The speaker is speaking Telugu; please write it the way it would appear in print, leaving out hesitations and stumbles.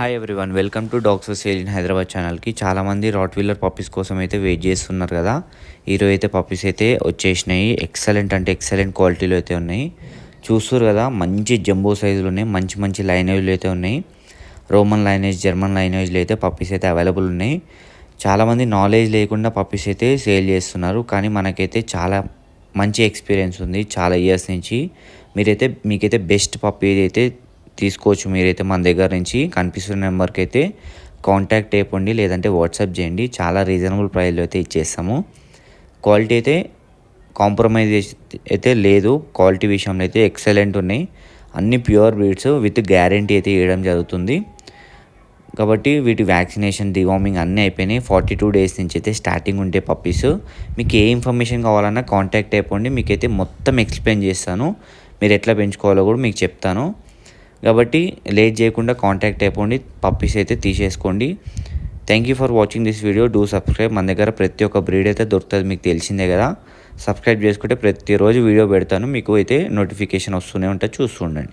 Hi everyone, welcome to dogs for sale in Hyderabad ఛానల్కి. చాలామంది రాట్ వీలర్ పప్పీస్ కోసం అయితే వెయిట్ చేస్తున్నారు కదా. ఈరోజు అయితే పప్పీస్ అయితే వచ్చేసినాయి. ఎక్సలెంట్ అంటే ఎక్సలెంట్ క్వాలిటీలో అయితే ఉన్నాయి. చూస్తారు కదా, మంచి జంబో సైజులు ఉన్నాయి. మంచి మంచి లైనేజ్లు అయితే ఉన్నాయి. రోమన్ లైనేజ్, జర్మన్ లైనేజ్లు అయితే పప్పీస్ అయితే అవైలబుల్ ఉన్నాయి. చాలామంది నాలెడ్జ్ లేకుండా పప్పీస్ అయితే సేల్ చేస్తున్నారు, కానీ మనకైతే చాలా మంచి ఎక్స్పీరియన్స్ ఉంది చాలా ఇయర్స్ నుంచి. మీకైతే బెస్ట్ పప్పీ అయితే తీసుకోవచ్చు. మీరైతే మన దగ్గర నుంచి కనిపిస్తున్న నెంబర్కి అయితే కాంటాక్ట్ అయిపోండి, లేదంటే వాట్సాప్ చేయండి. చాలా రీజనబుల్ ప్రైస్లో అయితే ఇచ్చేస్తాము. క్వాలిటీ అయితే కాంప్రమైజ్ అయితే లేదు. క్వాలిటీ విషయంలో అయితే ఎక్సలెంట్ ఉన్నాయి. అన్ని ప్యూర్ బ్రీడ్స్ విత్ గ్యారంటీ అయితే ఇవ్వడం జరుగుతుంది. కాబట్టి వీటి వ్యాక్సినేషన్, డివార్మింగ్ అన్నీ అయిపోయినాయి. 42 డేస్ నుంచి అయితే స్టార్టింగ్ ఉంటే పప్పీస్. మీకు ఏ ఇన్ఫర్మేషన్ కావాలన్నా కాంటాక్ట్ అయిపోండి. మీకైతే మొత్తం ఎక్స్ప్లెయిన్ చేస్తాను. మీరు ఎట్లా పెంచుకోవాలో కూడా మీకు చెప్తాను. కాబట్టి లేట్ చేయకుండా కాంటాక్ట్ అయిపోండి, పప్పీస్ అయితే తీసేసుకోండి. Thank you for watching this video. Do subscribe. మన దగ్గర ప్రతి ఒక్క బ్రీడ్ అయితే దొరుకుతుంది, మీకు తెలిసిందే కదా. సబ్స్క్రైబ్ చేసుకుంటే ప్రతిరోజు వీడియో పెడతాను, మీకు అయితే నోటిఫికేషన్ వస్తూనే ఉంటుంది, చూస్తూ ఉండండి.